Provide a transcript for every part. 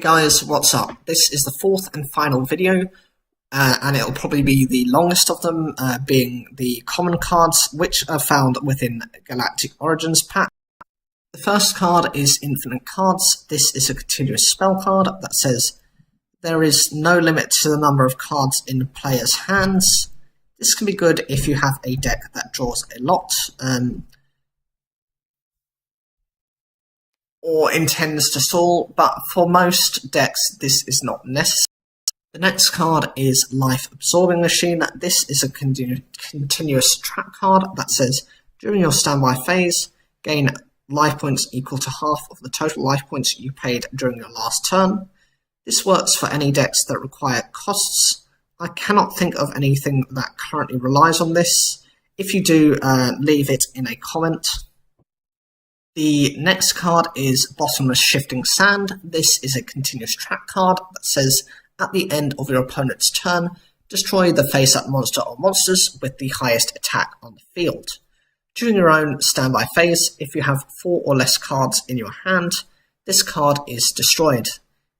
guys, what's up? This is the fourth and final video, and it'll probably be the longest of them, being the common cards which are found within Galactic Origins pack. The first card is Infinite Cards. This is a continuous spell card that says there is no limit to the number of cards in the player's hands. This can be good if you have a deck that draws a lot, or intends to stall, but for most decks this is not necessary. The next card is LifeAbsorbing Machine. This is a continuous trap card that says during your standby phase, gain life points equal to half of the total life points you paid during your last turn. This works for any decks that require costs. I cannot think of anything that currently relies on this. If you do, leave it in a comment. The next card is Bottomless Shifting Sand. This is a continuous trap card that says at the end of your opponent's turn, destroy the face-up monster or monsters with the highest attack on the field. During your own standby phase, if you have 4 or less cards in your hand, this card is destroyed.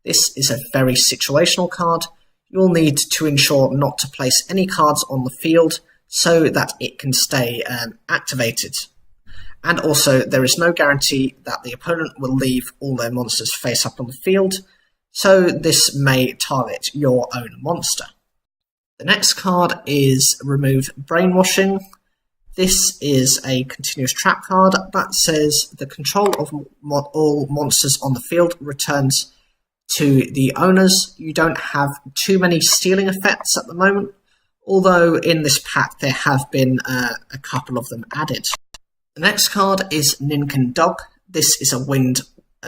This is a very situational card. You'll need to ensure not to place any cards on the field so that it can stay activated. And also, there is no guarantee that the opponent will leave all their monsters face up on the field, so this may target your own monster. The next card is Remove Brainwashing. This is a continuous trap card that says the control of all monsters on the field returns to the owners. You don't have too many stealing effects at the moment, although in this pack there have been a couple of them added. The next card is Conduc. This is a winged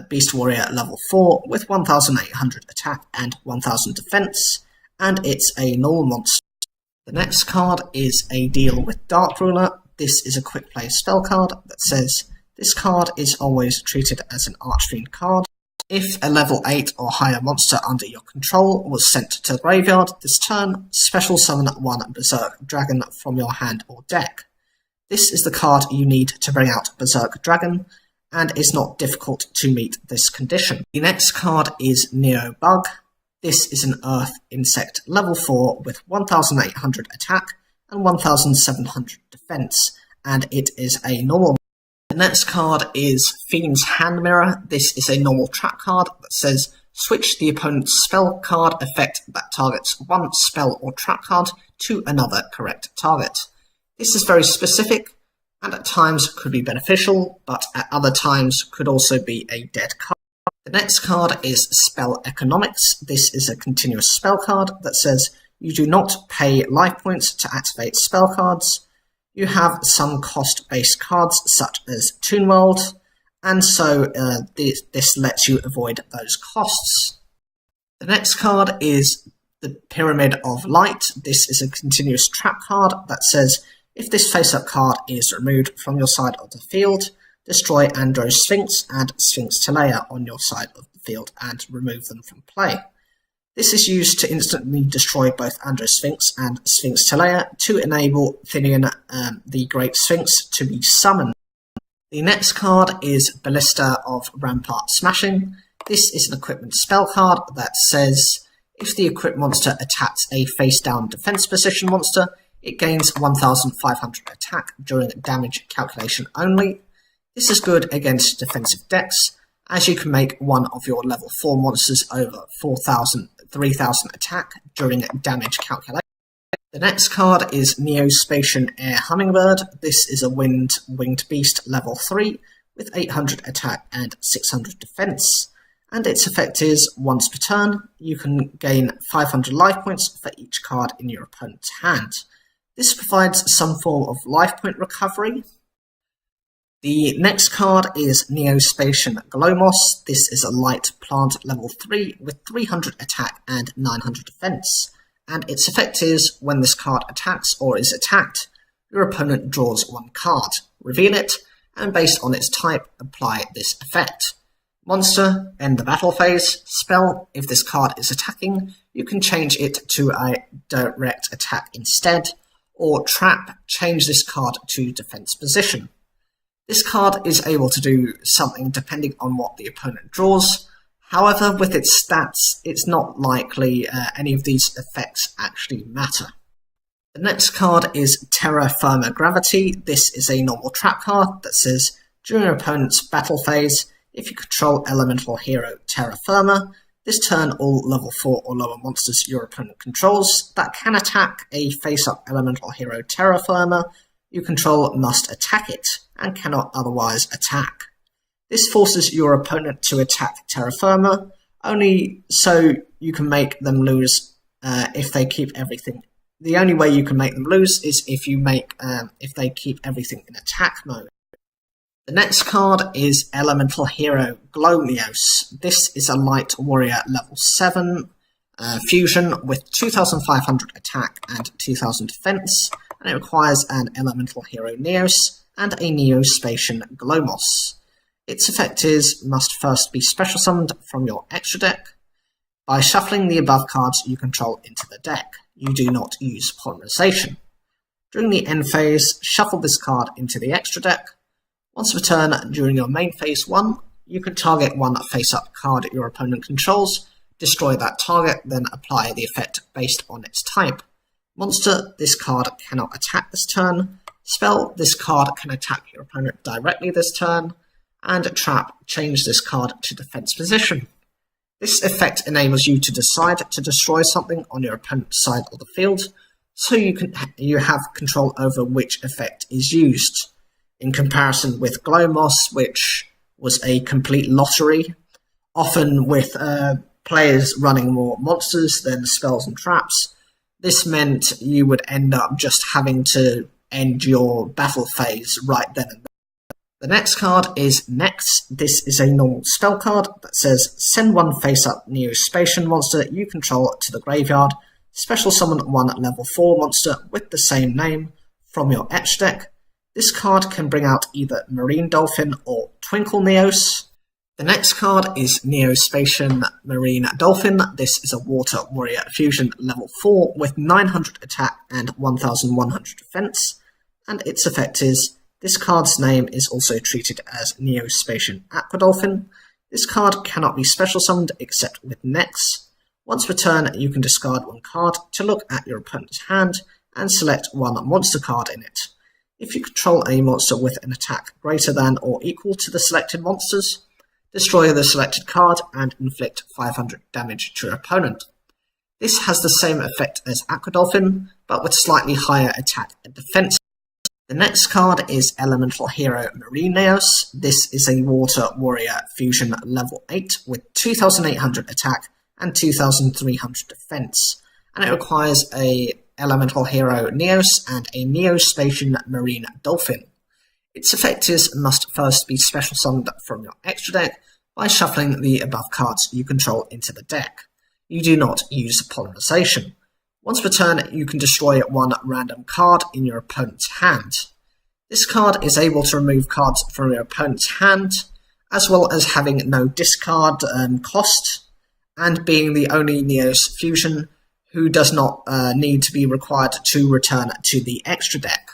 beast warrior level 4 with 1800 attack and 1000 defense, and it's a normal monster. The next card is a Deal with Dark Ruler. This is a quick play spell card that says this card is always treated as an Archfiend card. If a level 8 or higher monster under your control was sent to the graveyard this turn, special summon one Berserk Dragon from your hand or deck. This is the card you need to bring out Berserk Dragon, and is not difficult to meet this condition. The next card is Neobug. This is an Earth Insect level 4 with 1800 attack and 1700 defense, and it is a normal. The next card is Fiend's Hand Mirror. This is a normal trap card that says switch the opponent's spell card effect that targets one spell or trap card to another correct target. This is very specific, and at times could be beneficial, but at other times could also be a dead card. The next card is Spell Economics. This is a continuous spell card that says you do not pay life points to activate spell cards. You have some cost-based cards such as Toon World, and so this lets you avoid those costs. The next card is the Pyramid of Light. This is a continuous trap card that says if this face-up card is removed from your side of the field, destroy Andro Sphinx and Sphinx Telea on your side of the field and remove them from play. This is used to instantly destroy both Andro Sphinx and Sphinx Telea to enable Thinian, the Great Sphinx, to be summoned. The next card is Ballista of Rampart Smashing. This is an equipment spell card that says if the equipped monster attacks a face-down defense position monster, it gains 1500 attack during damage calculation only. This is good against defensive decks, as you can make one of your level 4 monsters over 3000 attack during damage calculation. The next card is Neospacian Hummingbird. This is a winged beast level 3 with 800 attack and 600 defense, and its effect is once per turn you can gain 500 life points for each card in your opponent's hand. This provides some form of life point recovery. The next card is Neospacian Glomos. This is a light plant level 3 with 300 attack and 900 defense, and its effect is when this card attacks or is attacked, your opponent draws one card, reveal it, and based on its type, apply this effect. Monster, end the battle phase. Spell, if this card is attacking, you can change it to a direct attack instead, or trap, change this card to defense position. This card is able to do something depending on what the opponent draws. However, with its stats, it's not likely any of these effects actually matter. The next card is Terra Firma Gravity. This is a normal trap card that says, during your opponent's battle phase, if you control elemental hero Terra Firma, this turn all level 4 or lower monsters your opponent controls that can attack a face-up elemental hero Terra Firma you control must attack it, and cannot otherwise attack. This forces your opponent to attack Terra Firma, only so you can make them lose if they keep everything. The only way you can make them lose is if they keep everything in attack mode. The next card is Elemental Hero Gladius. This is a light warrior level 7 fusion with 2500 attack and 2000 defense, and it requires an Elemental Hero Neos and a Neospacian Glomos. Its effect is, must first be special summoned from your extra deck. By shuffling the above cards you control into the deck, you do not use polymerization. During the end phase, shuffle this card into the extra deck. Once per turn during your main phase 1, you can target one face-up card your opponent controls, destroy that target, then apply the effect based on its type. Monster, this card cannot attack this turn. Spell, this card can attack your opponent directly this turn. And trap, change this card to defense position. This effect enables you to decide to destroy something on your opponent's side of the field, so you have control over which effect is used. In comparison with Glomos, which was a complete lottery, often with players running more monsters than spells and traps. This meant you would end up just having to end your battle phase right then and there. The next card is Next. This is a normal spell card that says, send one face-up Neospacian monster you control to the graveyard, special summon one level 4 monster with the same name from your etch deck. This card can bring out either Marine Dolphin or Twinkle Neos. The next card is Neospacian Marine Dolphin. This is a Water Warrior Fusion level 4 with 900 attack and 1100 defense, and its effect is, this card's name is also treated as Neospacian Aquadolphin. This card cannot be special summoned except with Next. Once per turn, you can discard one card to look at your opponent's hand and select one monster card in it. If you control a monster with an attack greater than or equal to the selected monsters, destroy the selected card and inflict 500 damage to your opponent. This has the same effect as Aquadolphin, but with slightly higher attack and defense. The next card is Elemental Hero Marineos. This is a Water Warrior Fusion level 8 with 2800 attack and 2300 defense, and it requires a Elemental Hero Neos and a Neospacian Marine Dolphin. Its effect is, must first be special summoned from your extra deck by shuffling the above cards you control into the deck. You do not use polymerization. Once per turn, you can destroy one random card in your opponent's hand. This card is able to remove cards from your opponent's hand, as well as having no discard cost, and being the only Neos fusion who does not need to be required to return to the extra deck.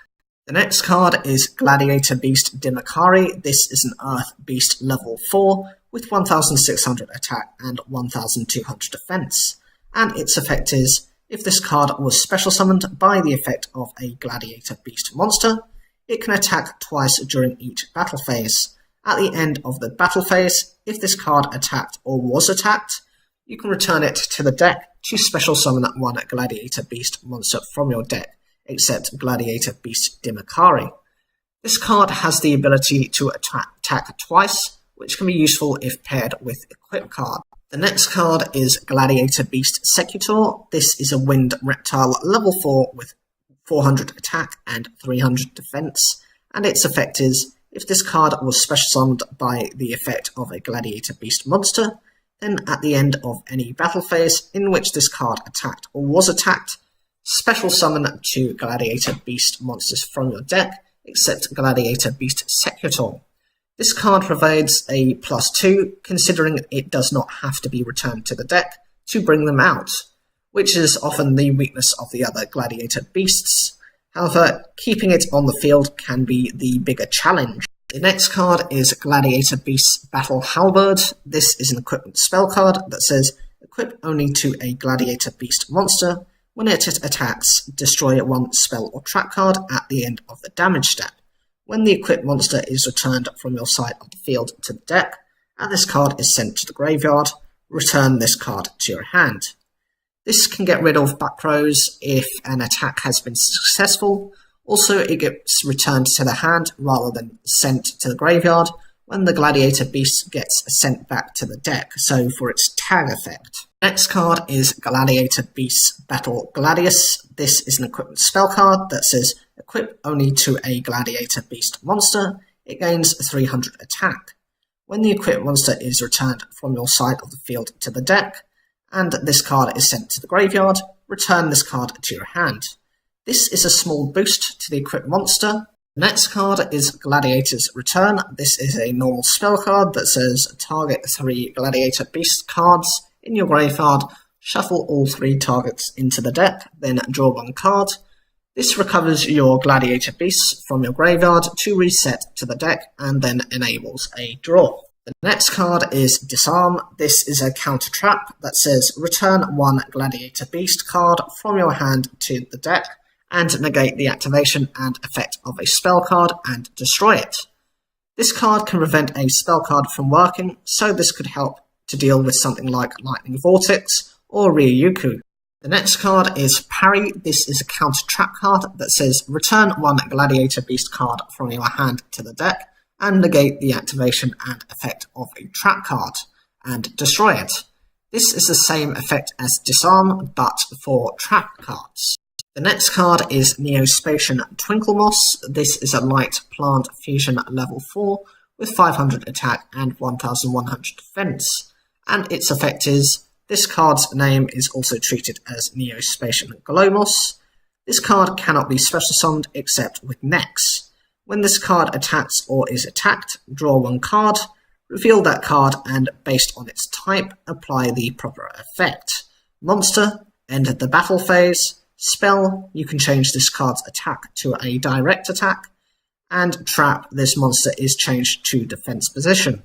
The next card is Gladiator Beast Dimakari. This is an Earth Beast level 4 with 1600 attack and 1200 defense, and its effect is, if this card was special summoned by the effect of a Gladiator Beast monster, it can attack twice during each battle phase. At the end of the battle phase, if this card attacked or was attacked, you can return it to the deck to special summon one Gladiator Beast monster from your deck, except Gladiator Beast Dimakari. This card has the ability to attack twice, which can be useful if paired with Equip card. The next card is Gladiator Beast Sekito. This is a Wind Reptile level 4 with 400 attack and 300 defense, and its effect is, if this card was special summoned by the effect of a Gladiator Beast monster, then at the end of any battle phase in which this card attacked or was attacked, special summon 2 Gladiator Beast monsters from your deck, except Gladiator Beast Sekito. This card provides a +2, considering it does not have to be returned to the deck to bring them out, which is often the weakness of the other Gladiator Beasts. However, keeping it on the field can be the bigger challenge. The next card is Gladiator Beast Battle Halberd. This is an equipment spell card that says equip only to a Gladiator Beast monster. When it attacks, destroy one spell or trap card at the end of the damage step. When the equipped monster is returned from your side of the field to the deck, and this card is sent to the graveyard, return this card to your hand. This can get rid of back rows if an attack has been successful. Also, it gets returned to the hand rather than sent to the graveyard when the Gladiator Beast gets sent back to the deck, so for its tag effect. Next card is Gladiator Beast Battle Gladius. This is an equipment spell card that says equip only to a Gladiator Beast monster. It gains 300 attack. When the equipped monster is returned from your side of the field to the deck, and this card is sent to the graveyard, return this card to your hand. This is a small boost to the equipped monster. The next card is Gladiators Return. This is a normal spell card that says target 3 Gladiator Beast cards in your graveyard, shuffle all 3 targets into the deck, then draw 1 card. This recovers your Gladiator Beasts from your graveyard to reset to the deck and then enables a draw. The next card is Disarm. This is a counter trap that says return 1 Gladiator Beast card from your hand to the deck and negate the activation and effect of a spell card and destroy it. This card can prevent a spell card from working, so this could help to deal with something like Lightning Vortex or Ryuku. The next card is Peri. This is a counter trap card that says return 1 Gladiator Beast card from your hand to the deck and negate the activation and effect of a trap card and destroy it. This is the same effect as Disarm, but for trap cards. The next card is Neospacian Twinkle Ross. This is a light plant fusion level 4 with 500 attack and 1100 defense. And its effect is, this card's name is also treated as Neospacian Glomos. This card cannot be special summoned except with Nex. When this card attacks or is attacked, draw 1 card, reveal that card, and based on its type, apply the proper effect. Monster, end the battle phase. Spell, you can change this card's attack to a direct attack. And trap, this monster is changed to defense position.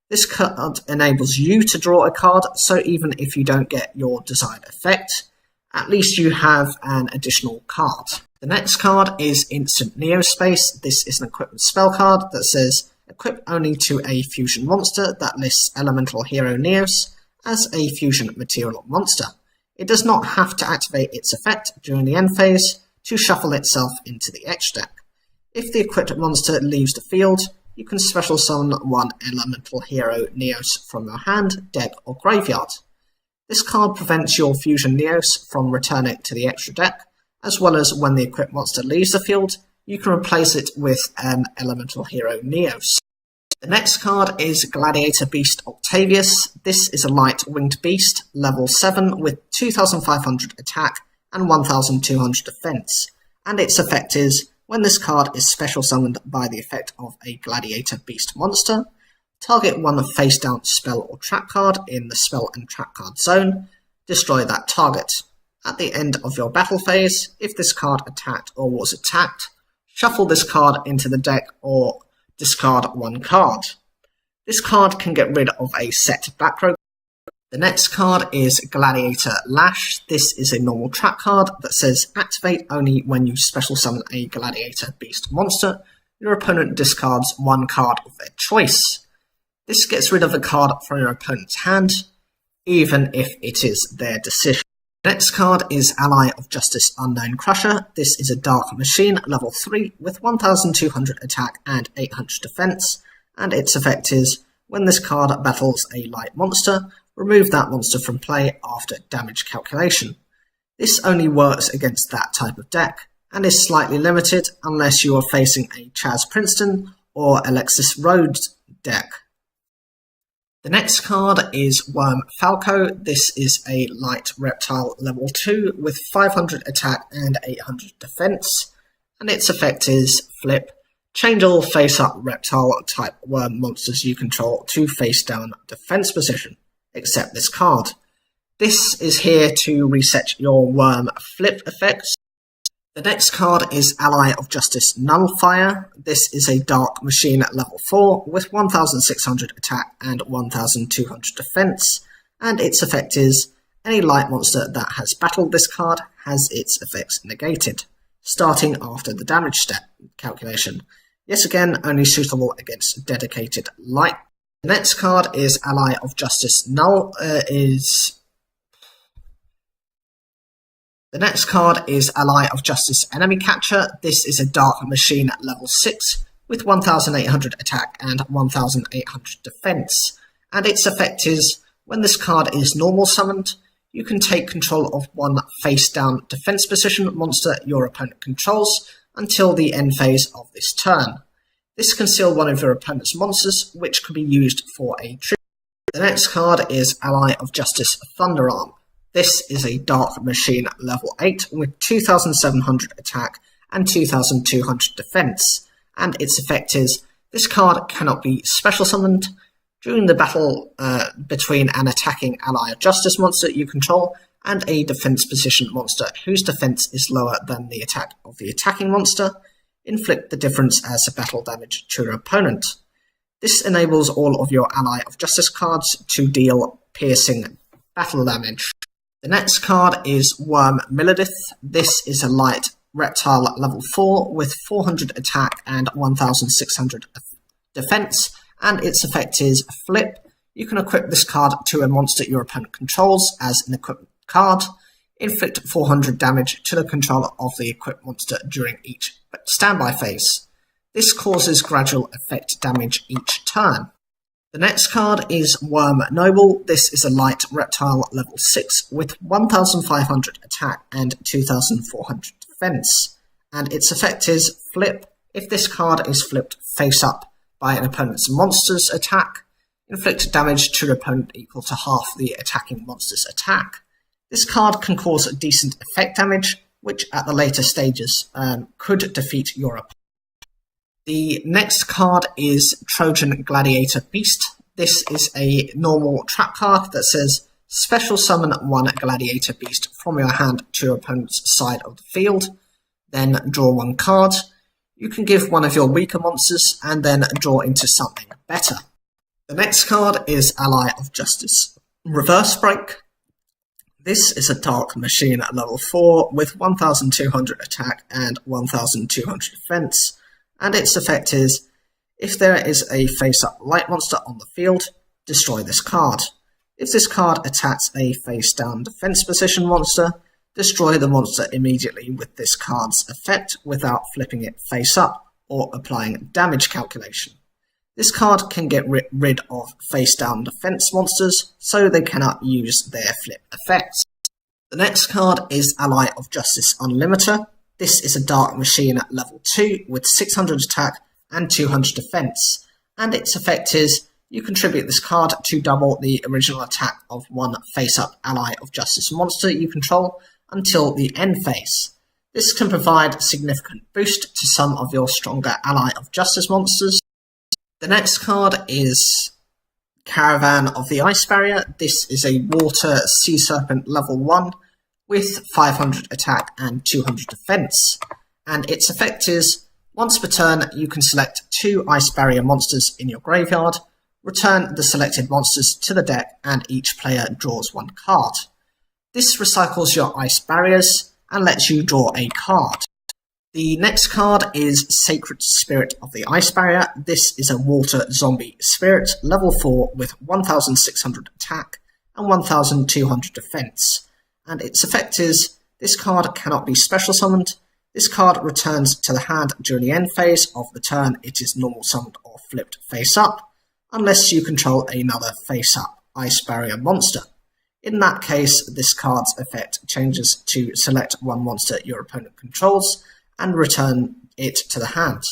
This card enables you to draw a card, so even if you don't get your desired effect, at least you have an additional card. The next card is Instant Neospace. This is an equipment spell card that says equip only to a fusion monster that lists elemental hero Neos as a fusion material monster. It does not have to activate its effect during the end phase to shuffle itself into the X deck. If the equipped monster leaves the field, you can special summon 1 elemental hero Neos from your hand, deck, or graveyard. This card prevents your fusion Neos from returning to the extra deck, as well as when the equipped monster leaves the field, you can replace it with an elemental hero Neos. The next card is Gladiator Beast Octavius. This is a light winged beast, level 7 with 2500 attack and 1200 defense, and its effect is, when this card is special summoned by the effect of a Gladiator Beast monster, target 1 face down spell or trap card in the spell and trap card zone, destroy that target. At the end of your battle phase, if this card attacked or was attacked, shuffle this card into the deck or discard 1 card. This card can get rid of a set back row. The next card is Gladiator Lash. This is a normal trap card that says activate only when you special summon a Gladiator Beast monster. Your opponent discards 1 card of their choice. This gets rid of a card from your opponent's hand, even if it is their decision. The next card is Ally of Justice Undyne Crusher. This is a dark machine, level 3, with 1200 attack and 800 defense, and its effect is, when this card battles a light monster, remove that monster from play after damage calculation. This only works against that type of deck, and is slightly limited unless you are facing a Chaz Princeton or Alexis Rhodes deck. The next card is Worm Falco. This is a light reptile level 2 with 500 attack and 800 defense, and its effect is flip. Change all face-up reptile type worm monsters you control to face-down defense position, except this card. This is here to reset your worm flip effects. The next card is Ally of Justice Nullifier. This is a Dark Machine at level 4 with 1600 attack and 1200 defense, and its effect is any light monster that has battled this card has its effects negated, starting after the damage step calculation. Yet again, only suitable against dedicated light. The next card is Ally of Justice The next card is Ally of Justice Enemy Catcher. This is a Dark Machine at level 6 with 1800 attack and 1800 defense, and its effect is when this card is normal summoned, you can take control of one face-down defense position monster your opponent controls until the end phase of this turn. This can seal one of your opponent's monsters, which can be used for a tribute. The next card is Ally of Justice Thunderarm. This is a Dark Machine at level 8 with 2700 attack and 2200 defense, and its effect is this card cannot be special summoned. During the battle between an attacking Ally of Justice monster you control and a defense position monster whose defense is lower than the attack of the attacking monster, inflict the difference as a battle damage to your opponent. This enables all of your Ally of Justice cards to deal piercing battle damage. The next card is Worm Milidith. This is a light reptile at level 4 with 400 attack and 1600 defense, and its effect is Flip. You can equip this card to a monster your opponent controls as an equipped card. Inflict 400 damage to the controller of the equipped monster during each standby phase. This causes gradual effect damage each turn. The next card is Worm Noble. This is a light reptile at level 6 with 1500 attack and 2400 defense, and its effect is Flip. If this card is flipped face up by an opponent's monster's attack, inflict damage to your opponent equal to half the attacking monster's attack. This card can cause decent effect damage, which at the later stages could defeat your opponent. The next card is Trojan Gladiator Beast. This is a normal trap card that says special summon one Gladiator Beast from your hand to your opponent's side of the field, then draw one card. You can give one of your weaker monsters and then draw into something better. The next card is Ally of Justice Reverse Break. This is a Dark Machine at level 4 with 1200 attack and 1200 defense, and its effect is if there is a face-up light monster on the field, destroy this card. If this card attacks a face-down defense position monster, destroy the monster immediately with this card's effect without flipping it face up or applying damage calculation. This card can get rid of face-down defense monsters, so they cannot use their flip effects. The next card is Ally of Justice Unlimiter. This is a Dark Machine at level 2 with 600 attack and 200 defense, and its effect is you contribute this card to double the original attack of one face-up Ally of Justice monster you control until the end phase. This can provide significant boost to some of your stronger Ally of Justice monsters. The next card is Caravan of the Ice Barrier. This is a Water Sea Serpent level 1 with 500 attack and 200 defense, and its effect is once per turn you can select 2 Ice Barrier monsters in your graveyard, return the selected monsters to the deck, and each player draws one card. This recycles your Ice Barriers and lets you draw a card. The next card is Sacred Spirit of the Ice Barrier. This is a Water Zombie Spirit, level 4 with 1600 attack and 1200 defense, and its effect is this card cannot be special summoned. This card returns to the hand during the end phase of the turn it is normal summoned or flipped face up, unless you control another face up Ice Barrier monster. In that case, this card's effect changes to select one monster your opponent controls and return it to the hand.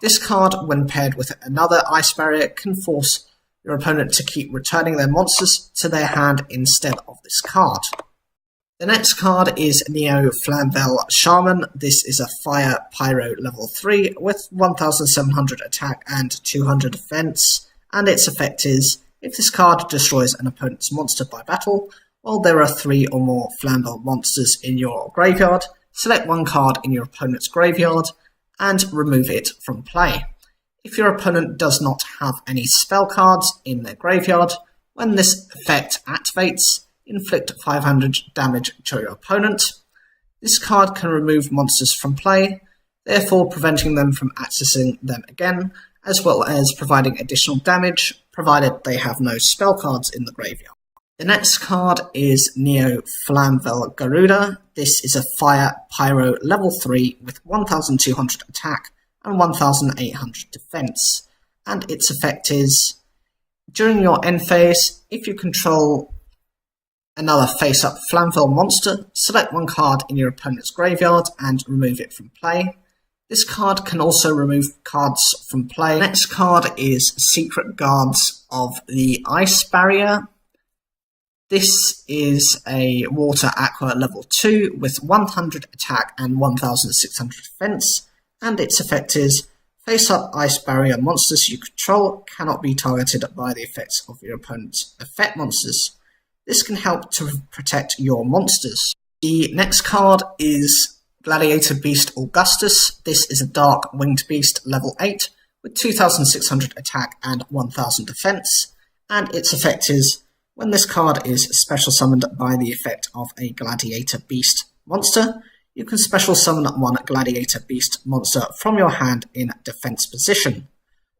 This card, when paired with another Ice Barrier, can force your opponent to keep returning their monsters to their hand instead of this card. The next card is Flamvell Shaman. This is a Fire Pyro level 3 with 1700 attack and 200 defense, and its effect is if this card destroys an opponent's monster by battle, while there are 3 or more Flamvell monsters in your graveyard, select one card in your opponent's graveyard and remove it from play. If your opponent does not have any spell cards in their graveyard, when this effect activates, inflict 500 damage to your opponent. This card can remove monsters from play, therefore preventing them from accessing them again, as well as providing additional damage, provided they have no spell cards in the graveyard. The next card is Flamvell Garuda. This is a Fire Pyro level 3 with 1200 attack and 1800 defense, and its effect is, during your end phase, if you control another face-up Flamvell monster, select one card in your opponent's graveyard and remove it from play. This card can also remove cards from play. The next card is Secret Guards of the Ice Barrier. This is a Water Aqua level 2 with 100 attack and 1600 defense, and its effect is, face-up Ice Barrier monsters you control cannot be targeted by the effects of your opponent's effect monsters. This can help to protect your monsters. The next card is Gladiator Beast Augustus. This is a Dark Winged Beast level 8 with 2600 attack and 1000 defense, and its effect is, when this card is special summoned by the effect of a Gladiator Beast monster, you can special summon one Gladiator Beast monster from your hand in defense position.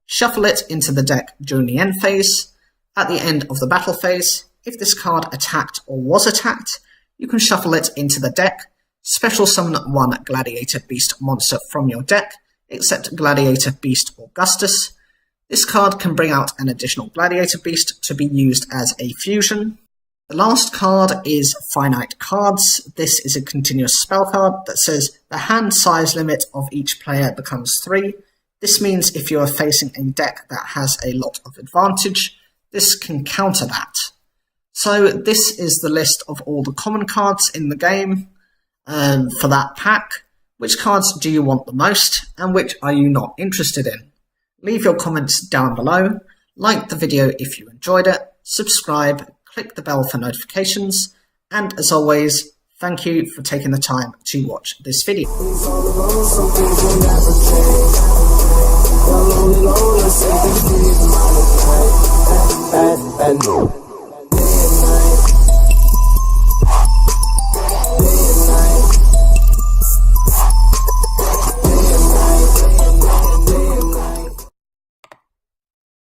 Shuffle it into the deck during the end phase. At the end of the battle phase, if this card attacked or was attacked, you can shuffle it into the deck, special summon one Gladiator Beast monster from your deck, except Gladiator Beast Augustus. This card can bring out an additional Gladiator Beast to be used as a fusion. The last card is Finite Cards. This is a continuous spell card that says the hand size limit of each player becomes 3. This means if you are facing a deck that has a lot of advantage, this can counter that. So this is the list of all the common cards in the game for that pack. Which cards do you want the most, and which are you not interested in? Leave your comments down below, like the video if you enjoyed it, subscribe, click the bell for notifications, and as always, thank you for taking the time to watch this video.